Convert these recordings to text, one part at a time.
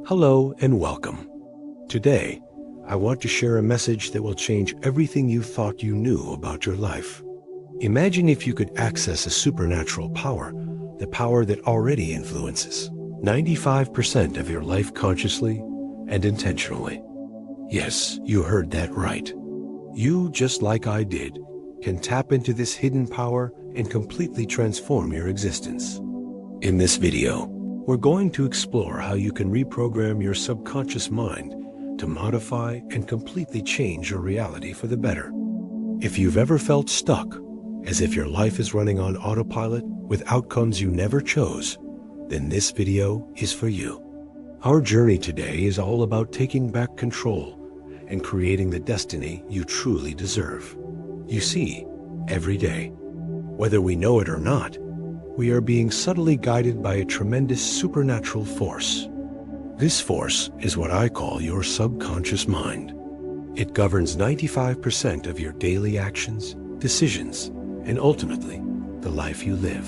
Hello and welcome. Today, I want to share a message that will change everything you thought you knew about your life. Imagine if you could access a supernatural power, the power that already influences 95% of your life consciously and intentionally. Yes, you heard that right. You, just like I did, can tap into this hidden power and completely transform your existence. In this video, we're going to explore how you can reprogram your subconscious mind to modify and completely change your reality for the better. If you've ever felt stuck, as if your life is running on autopilot with outcomes you never chose, then this video is for you. Our journey today is all about taking back control and creating the destiny you truly deserve. You see, every day, whether we know it or not, we are being subtly guided by a tremendous supernatural force. This force is what I call your subconscious mind. It governs 95% of your daily actions, decisions, and ultimately, the life you live.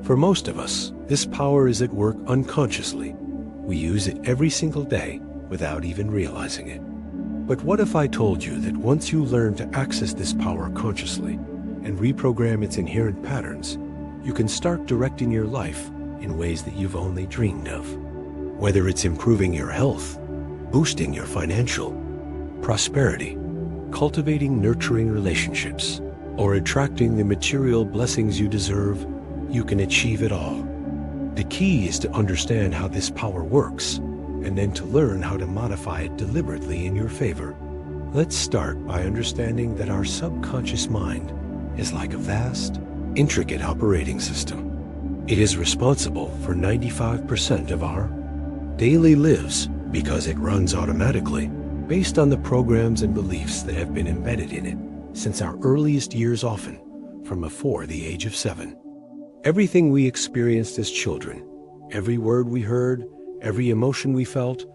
For most of us, this power is at work unconsciously. We use it every single day without even realizing it. But what if I told you that once you learn to access this power consciously and reprogram its inherent patterns, you can start directing your life in ways that you've only dreamed of? Whether it's improving your health, boosting your financial prosperity, cultivating nurturing relationships, or attracting the material blessings you deserve, you can achieve it all. The key is to understand how this power works, and then to learn how to modify it deliberately in your favor. Let's start by understanding that our subconscious mind is like a vast, intricate operating system. It is responsible for 95% of our daily lives because it runs automatically based on the programs and beliefs that have been embedded in it since our earliest years, often from before the age of 7. Everything we experienced as children, every word we heard, every emotion we felt,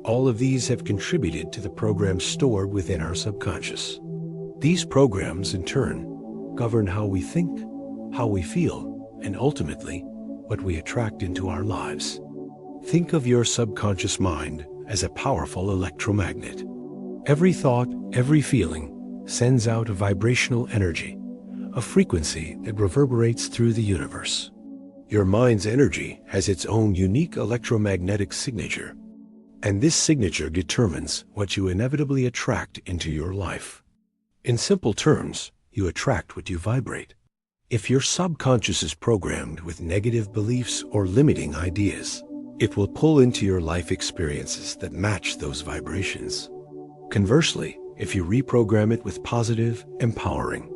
all of these have contributed to the programs stored within our subconscious. These programs, in turn, govern how we think, how we feel, and ultimately, what we attract into our lives. Think of your subconscious mind as a powerful electromagnet. Every thought, every feeling sends out a vibrational energy, a frequency that reverberates through the universe. Your mind's energy has its own unique electromagnetic signature, and this signature determines what you inevitably attract into your life. In simple terms, you attract what you vibrate. If your subconscious is programmed with negative beliefs or limiting ideas, it will pull into your life experiences that match those vibrations. Conversely, if you reprogram it with positive, empowering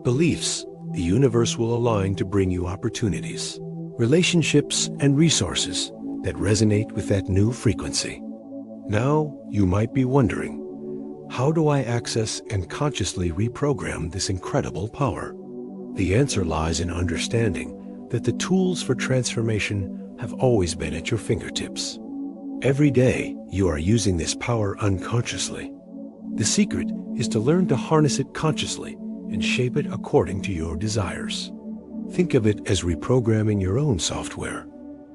beliefs, the universe will align to bring you opportunities, relationships, and resources that resonate with that new frequency. Now, you might be wondering, how do I access and consciously reprogram this incredible power? The answer lies in understanding that the tools for transformation have always been at your fingertips. Every day, you are using this power unconsciously. The secret is to learn to harness it consciously and shape it according to your desires. Think of it as reprogramming your own software.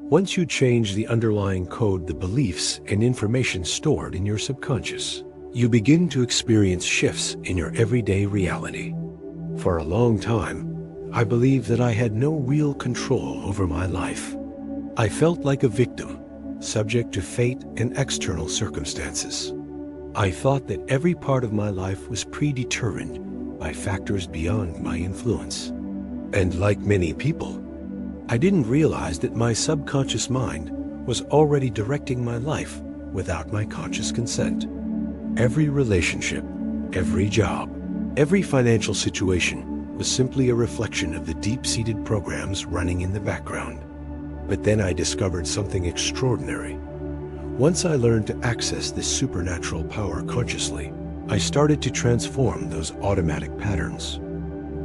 Once you change the underlying code, the beliefs and information stored in your subconscious, you begin to experience shifts in your everyday reality. For a long time, I believed that I had no real control over my life. I felt like a victim, subject to fate and external circumstances. I thought that every part of my life was predetermined by factors beyond my influence. And like many people, I didn't realize that my subconscious mind was already directing my life without my conscious consent. Every relationship, every job, every financial situation was simply a reflection of the deep-seated programs running in the background. But then I discovered something extraordinary. Once I learned to access this supernatural power consciously, I started to transform those automatic patterns.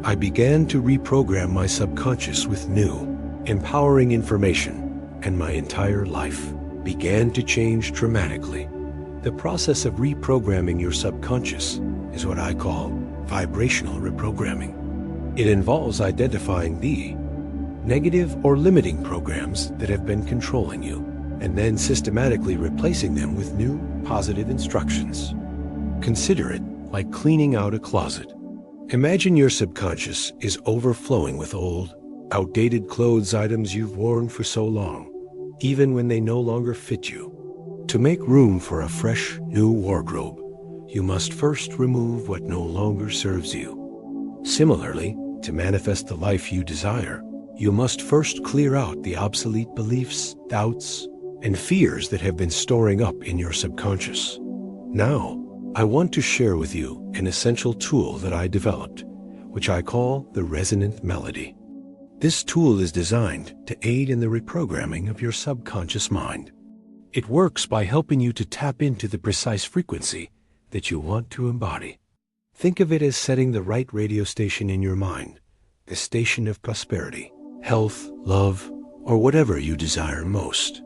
I began to reprogram my subconscious with new, empowering information, and my entire life began to change dramatically. The process of reprogramming your subconscious is what I call vibrational reprogramming. It involves identifying the negative or limiting programs that have been controlling you and then systematically replacing them with new, positive instructions. Consider it like cleaning out a closet. Imagine your subconscious is overflowing with old, outdated clothes items you've worn for so long, even when they no longer fit you. To make room for a fresh, new wardrobe, you must first remove what no longer serves you. Similarly, to manifest the life you desire, you must first clear out the obsolete beliefs, doubts, and fears that have been storing up in your subconscious. Now, I want to share with you an essential tool that I developed, which I call the resonant melody. This tool is designed to aid in the reprogramming of your subconscious mind. It works by helping you to tap into the precise frequency that you want to embody. Think of it as setting the right radio station in your mind, the station of prosperity, health, love, or whatever you desire most.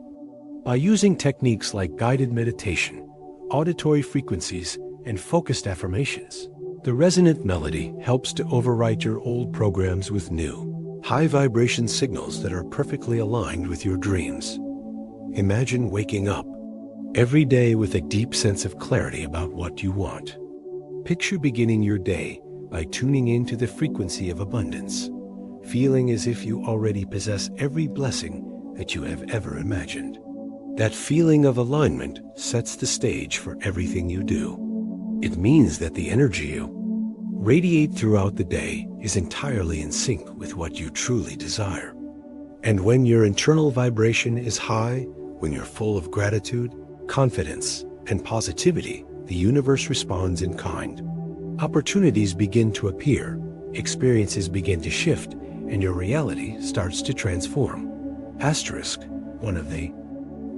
By using techniques like guided meditation, auditory frequencies, and focused affirmations, the resonant melody helps to overwrite your old programs with new, high-vibration signals that are perfectly aligned with your dreams. Imagine waking up every day with a deep sense of clarity about what you want. Picture beginning your day by tuning into the frequency of abundance, feeling as if you already possess every blessing that you have ever imagined. That feeling of alignment sets the stage for everything you do. It means that the energy you radiate throughout the day is entirely in sync with what you truly desire. And when your internal vibration is high, when you're full of gratitude, confidence, and positivity, the universe responds in kind. Opportunities begin to appear, experiences begin to shift, and your reality starts to transform. Asterisk, one of the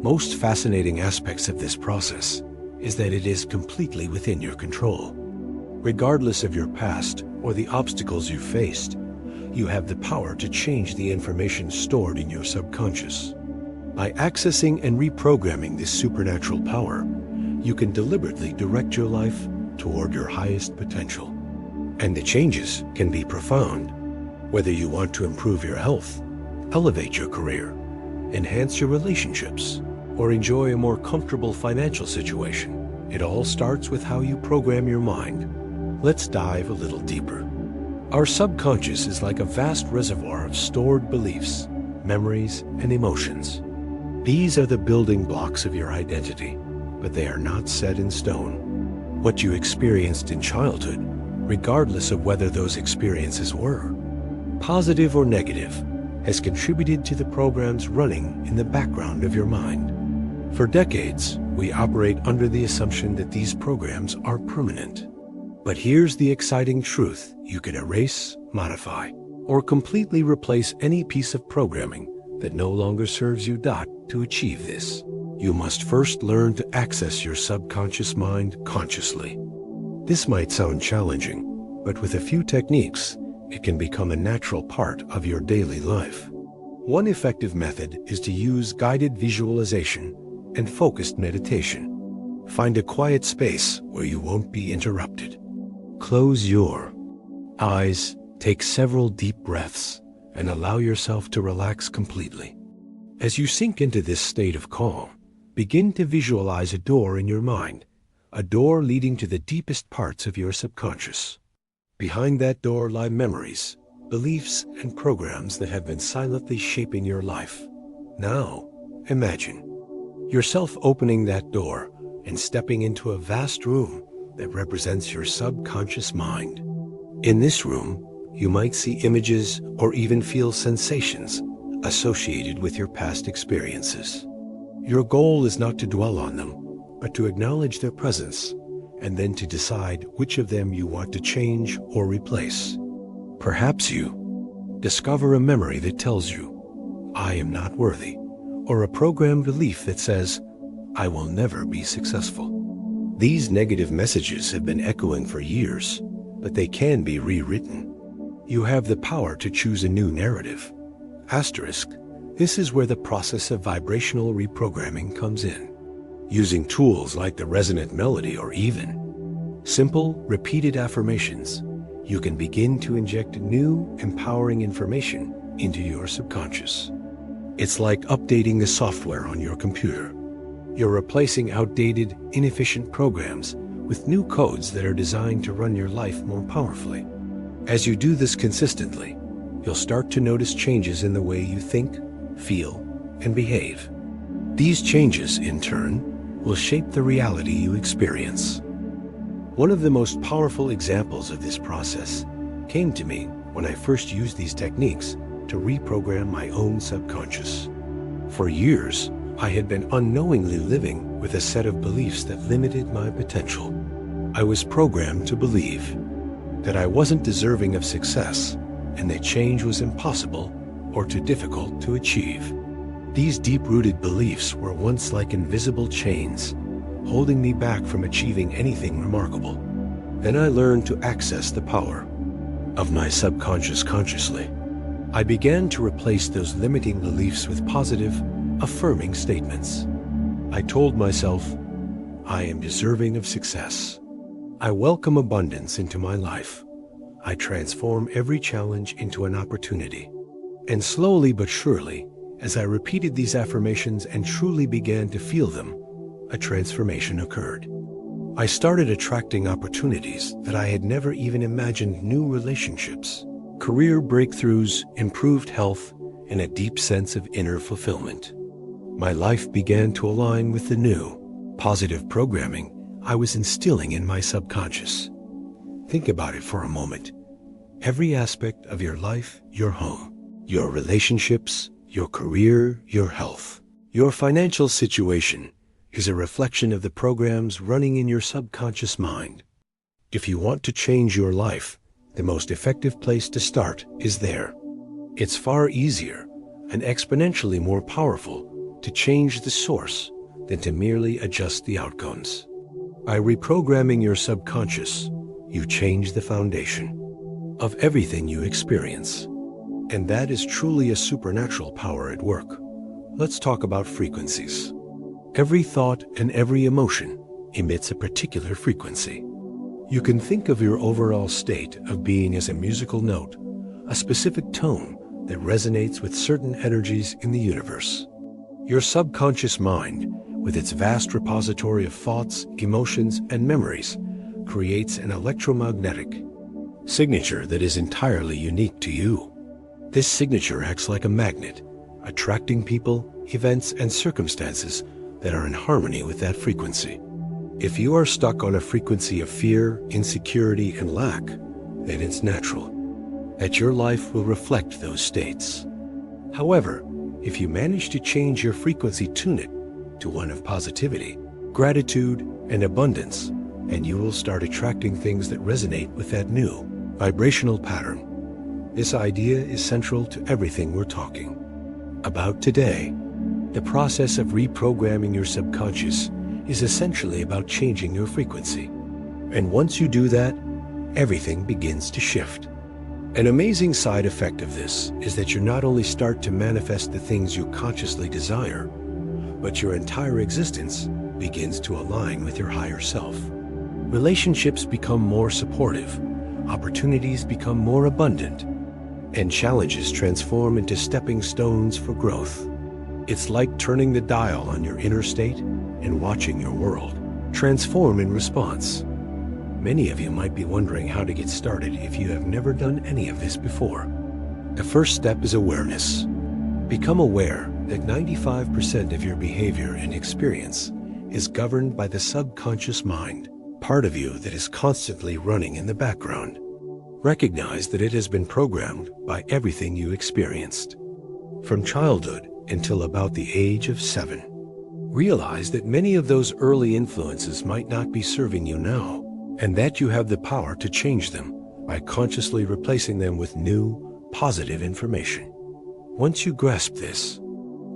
most fascinating aspects of this process is that it is completely within your control. Regardless of your past or the obstacles you faced, you have the power to change the information stored in your subconscious. By accessing and reprogramming this supernatural power, you can deliberately direct your life toward your highest potential. And the changes can be profound. Whether you want to improve your health, elevate your career, enhance your relationships, or enjoy a more comfortable financial situation, it all starts with how you program your mind. Let's dive a little deeper. Our subconscious is like a vast reservoir of stored beliefs, memories, and emotions. These are the building blocks of your identity, but they are not set in stone. What you experienced in childhood, regardless of whether those experiences were positive or negative, has contributed to the programs running in the background of your mind. For decades, we operate under the assumption that these programs are permanent. But here's the exciting truth: you can erase, modify, or completely replace any piece of programming that no longer serves you. To achieve this, you must first learn to access your subconscious mind consciously. This might sound challenging, but with a few techniques, it can become a natural part of your daily life. One effective method is to use guided visualization and focused meditation. Find a quiet space where you won't be interrupted. Close your eyes, take several deep breaths, and allow yourself to relax completely. As you sink into this state of calm, begin to visualize a door in your mind, a door leading to the deepest parts of your subconscious. Behind that door lie memories, beliefs, and programs that have been silently shaping your life. Now, imagine yourself opening that door and stepping into a vast room that represents your subconscious mind. In this room, you might see images or even feel sensations associated with your past experiences. Your goal is not to dwell on them, but to acknowledge their presence, and then to decide which of them you want to change or replace. Perhaps you discover a memory that tells you, "I am not worthy," or a programmed belief that says, "I will never be successful." These negative messages have been echoing for years, but they can be rewritten. You have the power to choose a new narrative. Asterisk, this is where the process of vibrational reprogramming comes in. Using tools like the resonant melody or even simple, repeated affirmations, you can begin to inject new, empowering information into your subconscious. It's like updating the software on your computer. You're replacing outdated, inefficient programs with new codes that are designed to run your life more powerfully. As you do this consistently, you'll start to notice changes in the way you think, feel, and behave. These changes, in turn, will shape the reality you experience. One of the most powerful examples of this process came to me when I first used these techniques to reprogram my own subconscious. For years, I had been unknowingly living with a set of beliefs that limited my potential. I was programmed to believe that I wasn't deserving of success and that change was impossible or too difficult to achieve. These deep-rooted beliefs were once like invisible chains, holding me back from achieving anything remarkable. Then I learned to access the power of my subconscious consciously. I began to replace those limiting beliefs with positive, affirming statements. I told myself, I am deserving of success. I welcome abundance into my life. I transform every challenge into an opportunity. And slowly but surely, as I repeated these affirmations and truly began to feel them, a transformation occurred. I started attracting opportunities that I had never even imagined: new relationships, career breakthroughs, improved health, and a deep sense of inner fulfillment. My life began to align with the new, positive programming I was instilling in my subconscious. Think about it for a moment. Every aspect of your life, your home, your relationships, your career, your health, your financial situation is a reflection of the programs running in your subconscious mind. If you want to change your life, the most effective place to start is there. It's far easier and exponentially more powerful to change the source than to merely adjust the outcomes. By reprogramming your subconscious, you change the foundation of everything you experience. And that is truly a supernatural power at work. Let's talk about frequencies. Every thought and every emotion emits a particular frequency. You can think of your overall state of being as a musical note, a specific tone that resonates with certain energies in the universe. Your subconscious mind, with its vast repository of thoughts, emotions, and memories, creates an electromagnetic signature that is entirely unique to you. This signature acts like a magnet, attracting people, events, and circumstances that are in harmony with that frequency. If you are stuck on a frequency of fear, insecurity, and lack, then it's natural that your life will reflect those states. However, if you manage to change your frequency, tune it to one of positivity, gratitude, and abundance, and you will start attracting things that resonate with that new vibrational pattern. This idea is central to everything we're talking about today. The process of reprogramming your subconscious is essentially about changing your frequency. And once you do that, everything begins to shift. An amazing side effect of this is that you not only start to manifest the things you consciously desire, but your entire existence begins to align with your higher self. Relationships become more supportive, opportunities become more abundant, and challenges transform into stepping stones for growth. It's like turning the dial on your inner state and watching your world transform in response. Many of you might be wondering how to get started if you have never done any of this before. The first step is awareness. Become aware that 95% of your behavior and experience is governed by the subconscious mind, part of you that is constantly running in the background. Recognize that it has been programmed by everything you experienced, from childhood until about the age of 7. Realize that many of those early influences might not be serving you now, and that you have the power to change them by consciously replacing them with new, positive information. Once you grasp this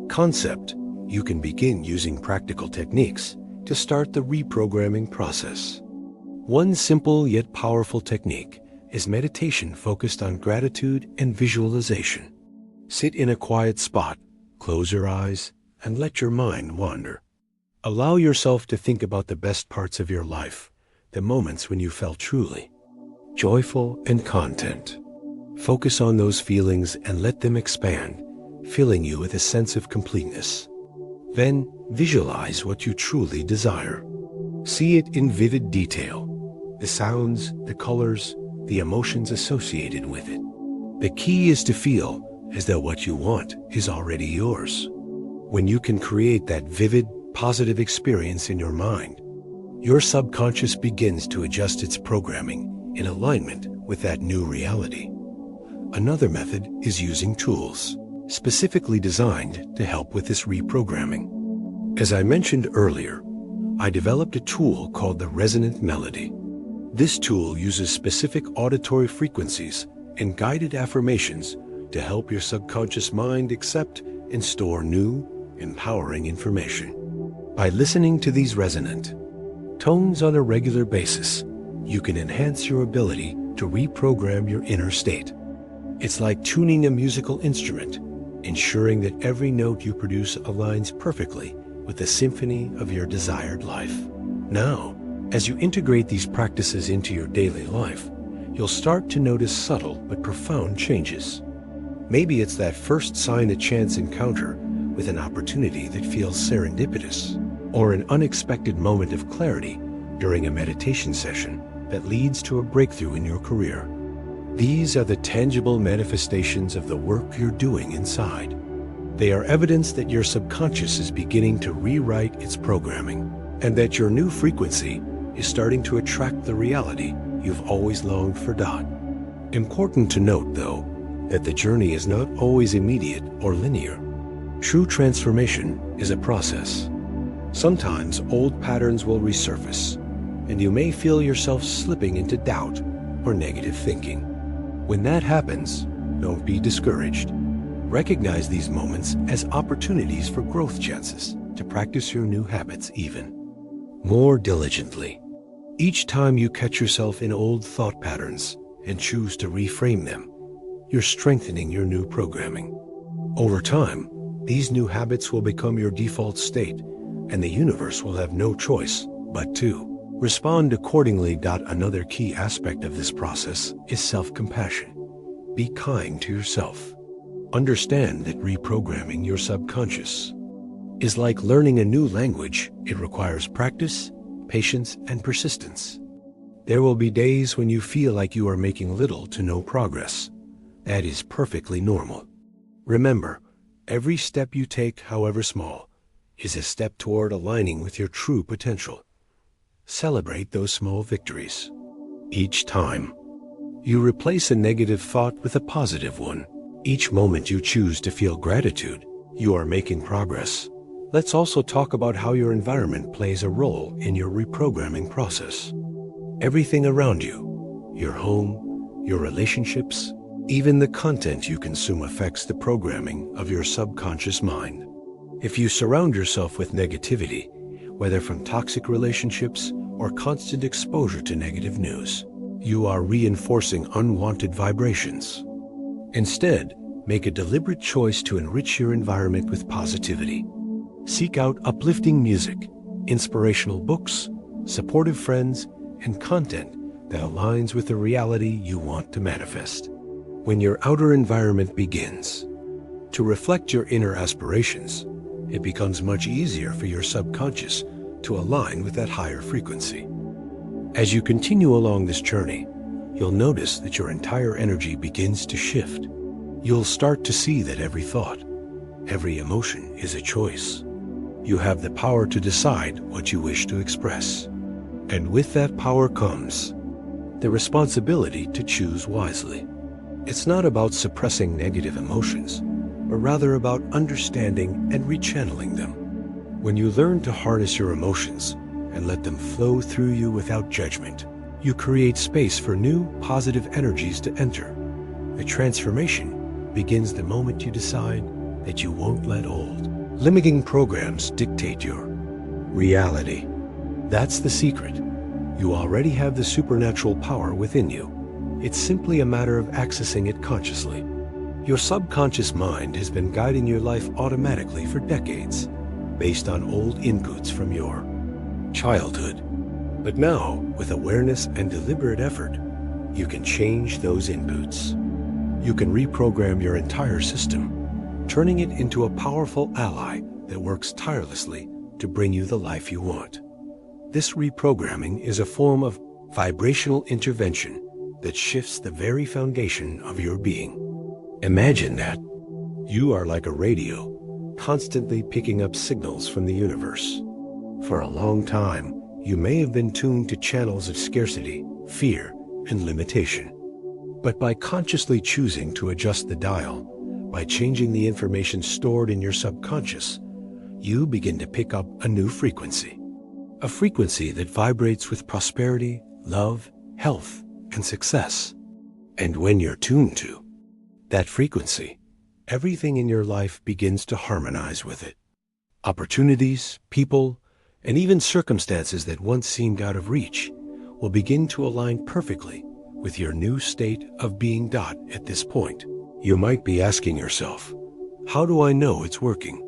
concept, you can begin using practical techniques to start the reprogramming process. One simple yet powerful technique is meditation focused on gratitude and visualization. Sit in a quiet spot, close your eyes, and let your mind wander. Allow yourself to think about the best parts of your life, the moments when you felt truly joyful and content. Focus on those feelings and let them expand, filling you with a sense of completeness. Then visualize what you truly desire. See it in vivid detail, the sounds, the colors, the emotions associated with it. The key is to feel as though what you want is already yours. When you can create that vivid, positive experience in your mind, your subconscious begins to adjust its programming in alignment with that new reality. Another method is using tools, specifically designed to help with this reprogramming. As I mentioned earlier, I developed a tool called the resonant melody. This tool uses specific auditory frequencies and guided affirmations to help your subconscious mind accept and store new, empowering information. By listening to these resonant tones on a regular basis, you can enhance your ability to reprogram your inner state. It's like tuning a musical instrument, ensuring that every note you produce aligns perfectly with the symphony of your desired life. Now, as you integrate these practices into your daily life, you'll start to notice subtle but profound changes. Maybe it's that first sign of chance encounter with an opportunity that feels serendipitous, or an unexpected moment of clarity during a meditation session that leads to a breakthrough in your career. These are the tangible manifestations of the work you're doing inside. They are evidence that your subconscious is beginning to rewrite its programming, and that your new frequency is starting to attract the reality you've always longed for. Important to note, though, that the journey is not always immediate or linear. True transformation is a process. Sometimes old patterns will resurface, and you may feel yourself slipping into doubt or negative thinking. When that happens, don't be discouraged. Recognize these moments as opportunities for growth chances to practice your new habits even more diligently. Each time you catch yourself in old thought patterns and choose to reframe them, you're strengthening your new programming. Over time, these new habits will become your default state, and the universe will have no choice but to respond accordingly. Another key aspect of this process is self-compassion. Be kind to yourself. Understand that reprogramming your subconscious is like learning a new language. It requires practice, patience, and persistence. There will be days when you feel like you are making little to no progress. That is perfectly normal. Remember, every step you take, however small, is a step toward aligning with your true potential. Celebrate those small victories. Each time you replace a negative thought with a positive one, each moment you choose to feel gratitude, you are making progress. Let's also talk about how your environment plays a role in your reprogramming process. Everything around you, your home, your relationships, even the content you consume affects the programming of your subconscious mind. If you surround yourself with negativity, whether from toxic relationships or constant exposure to negative news, you are reinforcing unwanted vibrations. Instead, make a deliberate choice to enrich your environment with positivity. Seek out uplifting music, inspirational books, supportive friends, and content that aligns with the reality you want to manifest. When your outer environment begins to reflect your inner aspirations, it becomes much easier for your subconscious to align with that higher frequency. As you continue along this journey, you'll notice that your entire energy begins to shift. You'll start to see that every thought, every emotion is a choice. You have the power to decide what you wish to express. And with that power comes the responsibility to choose wisely. It's not about suppressing negative emotions, but rather about understanding and rechanneling them. When you learn to harness your emotions and let them flow through you without judgment, you create space for new, positive energies to enter. The transformation begins the moment you decide that you won't let old, limiting programs dictate your reality. That's the secret. You already have the supernatural power within you. It's simply a matter of accessing it consciously. Your subconscious mind has been guiding your life automatically for decades, based on old inputs from your childhood. But now, with awareness and deliberate effort, you can change those inputs. You can reprogram your entire system, turning it into a powerful ally that works tirelessly to bring you the life you want. This reprogramming is a form of vibrational intervention that shifts the very foundation of your being. Imagine that you are like a radio, constantly picking up signals from the universe. For a long time, you may have been tuned to channels of scarcity, fear, and limitation. But by consciously choosing to adjust the dial, by changing the information stored in your subconscious, you begin to pick up a new frequency. A frequency that vibrates with prosperity, love, health, and success. And when you're tuned to that frequency, everything in your life begins to harmonize with it. Opportunities, people, and even circumstances that once seemed out of reach will begin to align perfectly with your new state of being. At this point, you might be asking yourself, how do I know it's working?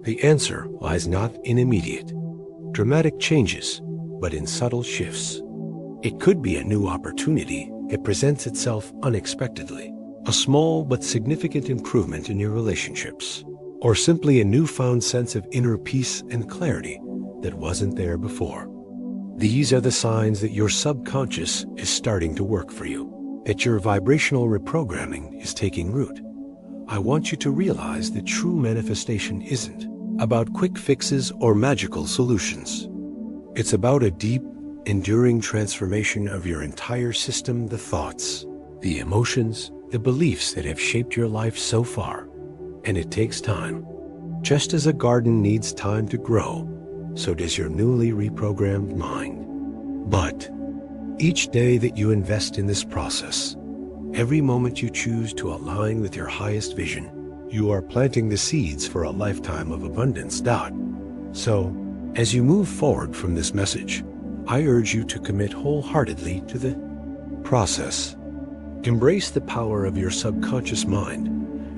The answer lies not in immediate, dramatic changes, but in subtle shifts. It could be a new opportunity that presents itself unexpectedly, a small but significant improvement in your relationships, or simply a newfound sense of inner peace and clarity that wasn't there before. These are the signs that your subconscious is starting to work for you, that your vibrational reprogramming is taking root. I want you to realize that true manifestation isn't about quick fixes or magical solutions. It's about a deep, enduring transformation of your entire system, the thoughts, the emotions, the beliefs that have shaped your life so far. And it takes time. Just as a garden needs time to grow, so does your newly reprogrammed mind. But each day that you invest in this process, every moment you choose to align with your highest vision, you are planting the seeds for a lifetime of abundance. So, as you move forward from this message, I urge you to commit wholeheartedly to the process. Embrace the power of your subconscious mind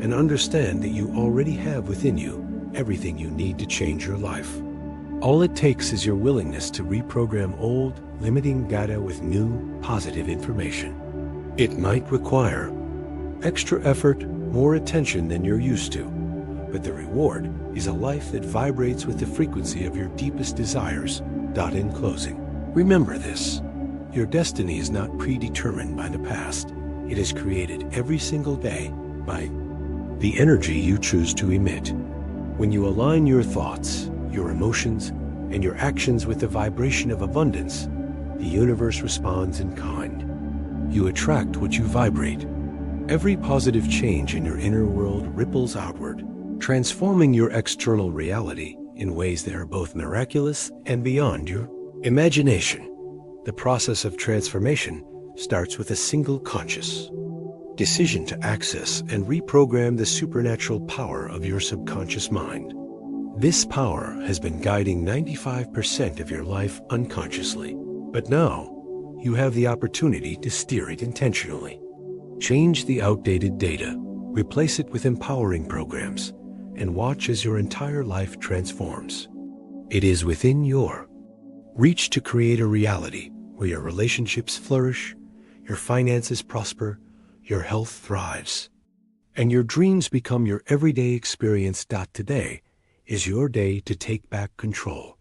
and understand that you already have within you everything you need to change your life. All it takes is your willingness to reprogram old, limiting data with new, positive information. It might require extra effort, more attention than you're used to, but the reward is a life that vibrates with the frequency of your deepest desires. In closing, remember this: your destiny is not predetermined by the past. It is created every single day by the energy you choose to emit. When you align your thoughts, your emotions, and your actions with the vibration of abundance, the universe responds in kind. You attract what you vibrate. Every positive change in your inner world ripples outward, transforming your external reality in ways that are both miraculous and beyond your imagination. The process of transformation starts with a single conscious decision to access and reprogram the supernatural power of your subconscious mind. This power has been guiding 95% of your life unconsciously, but now you have the opportunity to steer it intentionally. Change the outdated data, replace it with empowering programs, and watch as your entire life transforms. It is within your reach to create a reality where your relationships flourish, your finances prosper, your health thrives, and your dreams become your everyday experience. Today is your day to take back control,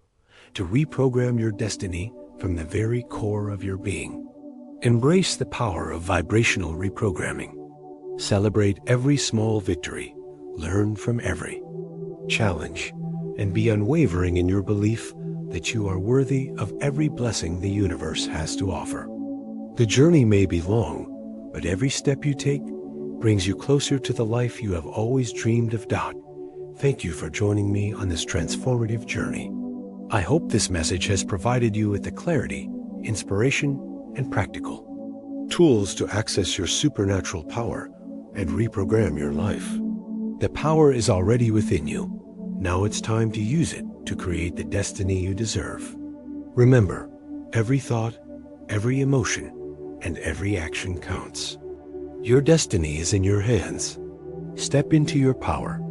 to reprogram your destiny from the very core of your being. Embrace the power of vibrational reprogramming. Celebrate every small victory, learn from every challenge, and be unwavering in your belief that you are worthy of every blessing the universe has to offer. The journey may be long, but every step you take brings you closer to the life you have always dreamed of. Thank you for joining me on this transformative journey. I hope this message has provided you with the clarity, inspiration, and practical tools to access your supernatural power and reprogram your life. The power is already within you. Now it's time to use it to create the destiny you deserve. Remember, every thought, every emotion, and every action counts. Your destiny is in your hands. Step into your power,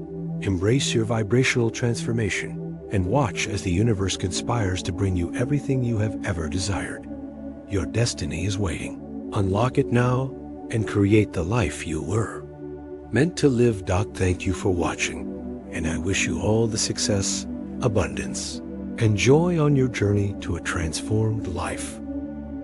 embrace your vibrational transformation, and watch as the universe conspires to bring you everything you have ever desired. Your destiny is waiting. Unlock it now and create the life you were Meant to Live Doc, thank you for watching, and I wish you all the success, abundance, and joy on your journey to a transformed life.